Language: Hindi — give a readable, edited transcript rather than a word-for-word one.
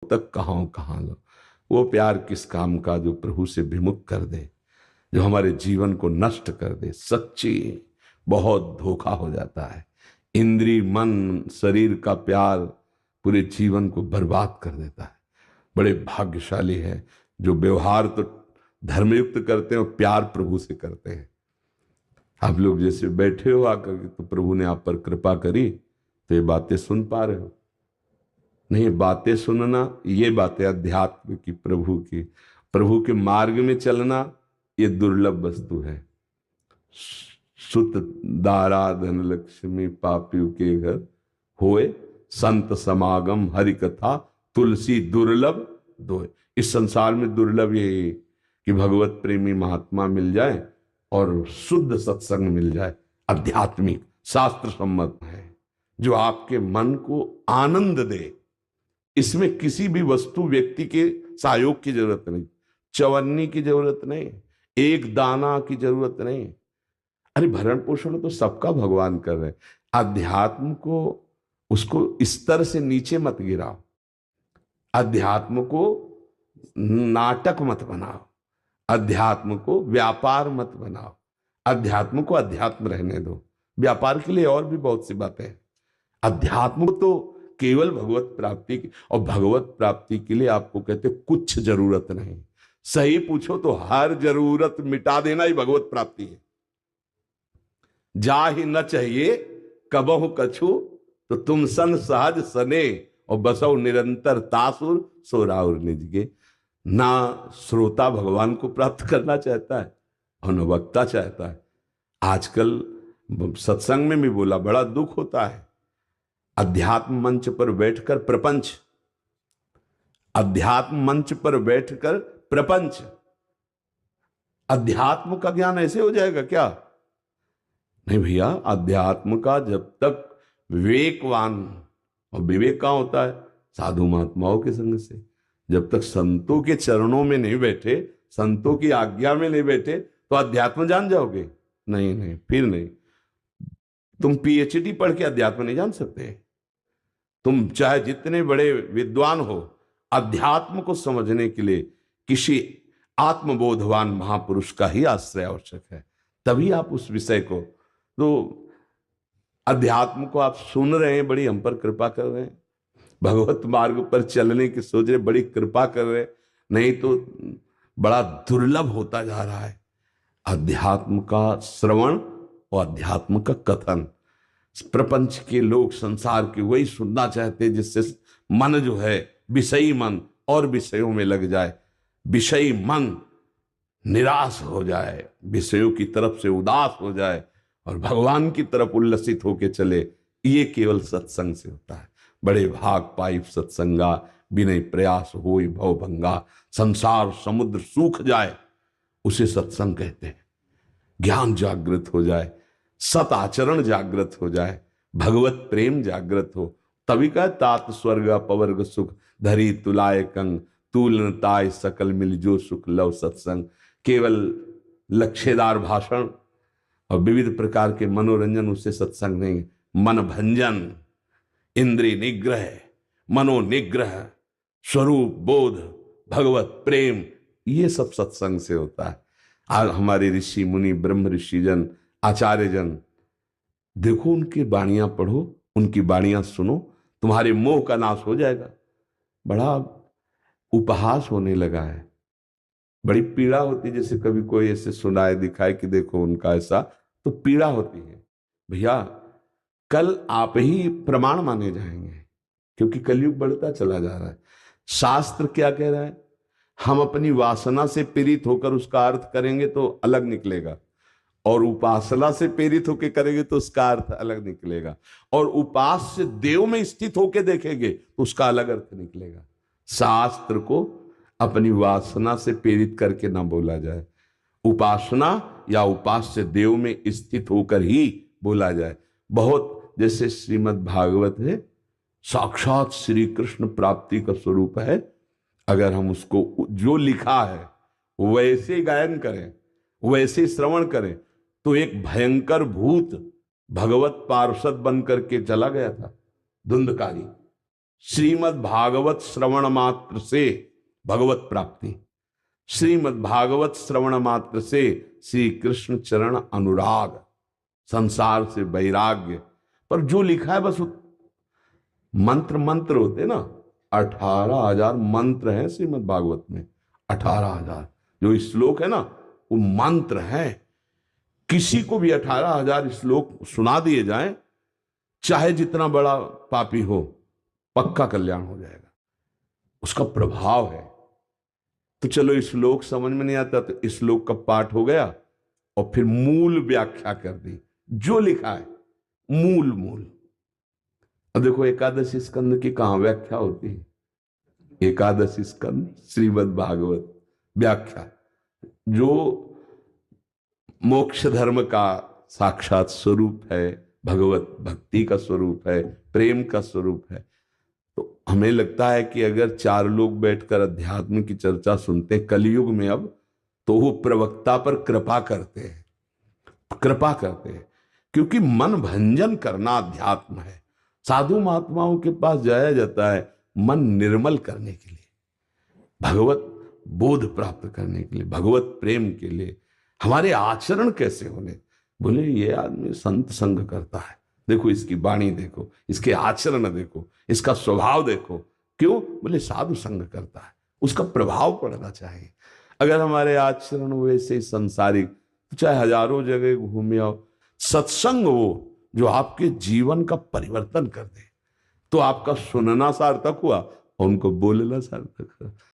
तक कहाँ लो। वो प्यार किस काम का जो प्रभु से विमुख कर दे, जो हमारे जीवन को नष्ट कर दे। सच्ची बहुत धोखा हो जाता है। इंद्री मन शरीर का प्यार पूरे जीवन को बर्बाद कर देता है। बड़े भाग्यशाली है जो व्यवहार तो धर्मयुक्त करते हैं और प्यार प्रभु से करते हैं। आप लोग जैसे बैठे हो आकर के, तो प्रभु ने आप पर कृपा करी तो ये बातें सुन पा रहे हो। नहीं, बातें सुनना ये बातें अध्यात्म की, प्रभु के मार्ग में चलना ये दुर्लभ वस्तु है। सुत दारा धन लक्ष्मी पापियों के घर होए, संत समागम हरि कथा तुलसी दुर्लभ दोए। इस संसार में दुर्लभ ये कि भगवत प्रेमी महात्मा मिल जाए और शुद्ध सत्संग मिल जाए, आध्यात्मिक शास्त्र सम्मत है, जो आपके मन को आनंद दे। इसमें किसी भी वस्तु व्यक्ति के सहयोग की जरूरत नहीं, चवन्नी की जरूरत नहीं, एक दाना की जरूरत नहीं। अरे भरण पोषण तो सबका भगवान कर रहे हैं। अध्यात्म को, उसको स्तर से नीचे मत गिराओ, अध्यात्म को नाटक मत बनाओ, अध्यात्म को व्यापार मत बनाओ, अध्यात्म को अध्यात्म रहने दो। व्यापार के लिए और भी बहुत सी बातें हैं। अध्यात्म तो केवल भगवत प्राप्ति की, और भगवत प्राप्ति के लिए आपको कहते कुछ जरूरत नहीं। सही पूछो तो हर जरूरत मिटा देना ही भगवत प्राप्ति है। जा ही न चाहिए कबहु कछु, तो तुम सन सहज सने, और बसो निरंतर तासुर सोराउर निजगे। ना श्रोता भगवान को प्राप्त करना चाहता है और न वक्ता चाहता है। आजकल सत्संग में भी बोला, बड़ा दुख होता है। अध्यात्म मंच पर बैठकर प्रपंच, अध्यात्म मंच पर बैठकर प्रपंच। अध्यात्म का ज्ञान ऐसे हो जाएगा क्या? नहीं भैया, अध्यात्म का जब तक विवेकवान, और विवेक कहां होता है? साधु महात्माओं के संग से। जब तक संतों के चरणों में नहीं बैठे, संतों की आज्ञा में नहीं बैठे, तो अध्यात्म जान जाओगे? नहीं, फिर नहीं। तुम पीएचडी पढ़ के अध्यात्म नहीं जान सकते। तुम चाहे जितने बड़े विद्वान हो, अध्यात्म को समझने के लिए किसी आत्मबोधवान महापुरुष का ही आश्रय आवश्यक है, तभी आप उस विषय को, तो अध्यात्म को आप सुन रहे हैं, बड़ी हम पर कृपा कर रहे हैं। भगवत मार्ग पर चलने की सोच रहे, बड़ी कृपा कर रहे हैं। नहीं तो बड़ा दुर्लभ होता जा रहा है अध्यात्म का श्रवण और अध्यात्म का कथन। प्रपंच के लोग, संसार के, वही सुनना चाहते जिससे मन जो है विषयी मन और विषयों में लग जाए, विषयी मन निराश हो जाए, विषयों की तरफ से उदास हो जाए और भगवान की तरफ उल्लसित होके चले। ये केवल सत्संग से होता है। बड़े भाग पाई सत्संगा, बिना प्रयास होई भव भंगा। संसार समुद्र सूख जाए, उसे सत्संग कहते हैं। ज्ञान जागृत हो जाए, सत आचरण जागृत हो जाए, भगवत प्रेम जागृत हो, तभी का तात स्वर्ग अपवर्ग सुख धरी तुलाय कंग, तूलनताय सकल मिल जो सुख लव सत्संग। केवल लक्ष्यदार भाषण और विविध प्रकार के मनोरंजन उससे सत्संग नहीं। मन भंजन, इंद्रिय निग्रह, मनोनिग्रह, स्वरूप बोध, भगवत प्रेम, ये सब सत्संग से होता है। आज हमारे ऋषि मुनि, ब्रह्म ऋषिजन, आचार्यजन, देखो उनकी वाणियां पढ़ो, उनकी वाणियां सुनो, तुम्हारे मोह का नाश हो जाएगा। बड़ा उपहास होने लगा है, बड़ी पीड़ा होती है। जैसे कभी कोई ऐसे सुनाए दिखाए कि देखो उनका ऐसा, तो पीड़ा होती है। भैया, कल आप ही प्रमाण माने जाएंगे, क्योंकि कलयुग बढ़ता चला जा रहा है। शास्त्र क्या कह रहा है? हम अपनी वासना से पीड़ित होकर उसका अर्थ करेंगे तो अलग निकलेगा, और उपासना से प्रेरित होकर करेंगे तो उसका अर्थ अलग निकलेगा, और उपास्य देव में स्थित होकर देखेंगे तो उसका अलग अर्थ निकलेगा। शास्त्र को अपनी वासना से प्रेरित करके ना बोला जाए, उपासना या उपास्य देव में स्थित होकर ही बोला जाए। बहुत जैसे श्रीमद् भागवत है, साक्षात श्री कृष्ण प्राप्ति का स्वरूप है। अगर हम उसको जो लिखा है वैसे गायन करें, वैसे श्रवण करें, तो एक भयंकर भूत भगवत पार्षद बन करके चला गया था, धुंधकारी। श्रीमद् भागवत श्रवण मात्र से भगवत प्राप्ति, श्रीमद् भागवत श्रवण मात्र से श्री कृष्ण चरण अनुराग, संसार से वैराग्य। पर जो लिखा है बस मंत्र मंत्र होते ना, 18,000 मंत्र हैं श्रीमद् भागवत में। 18,000 जो श्लोक है ना वो मंत्र है। किसी को भी 18,000 श्लोक सुना दिए जाएं, चाहे जितना बड़ा पापी हो, पक्का कल्याण हो जाएगा। उसका प्रभाव है। तो चलो श्लोक समझ में नहीं आता तो श्लोक का पाठ हो गया और फिर मूल व्याख्या कर दी, जो लिखा है मूल मूल। अब देखो एकादशी स्कंद की कहां व्याख्या होती है? एकादशी स्कंद श्रीमद् भागवत व्याख्या, जो मोक्ष धर्म का साक्षात स्वरूप है, भगवत भक्ति का स्वरूप है, प्रेम का स्वरूप है। तो हमें लगता है कि अगर 4 लोग बैठकर अध्यात्म की चर्चा सुनते कलयुग में अब, तो वो प्रवक्ता पर कृपा करते हैं, कृपा करते हैं, क्योंकि मन भंजन करना अध्यात्म है। साधु महात्माओं के पास जाया जाता है मन निर्मल करने के लिए, भगवत बोध प्राप्त करने के लिए, भगवत प्रेम के लिए। हमारे आचरण कैसे होने? बोले ये आदमी संत संग करता है, देखो इसकी वाणी देखो, इसके आचरण देखो, इसका स्वभाव देखो। क्यों? बोले साधु संग करता है, उसका प्रभाव पड़ना चाहिए। अगर हमारे आचरण वैसे संसारिक, तो चाहे हजारों जगह घूमे आओ, सत्संग वो जो आपके जीवन का परिवर्तन कर दे, तो आपका सुनना सार्थक हुआ और उनको बोलना सार्थक हुआ।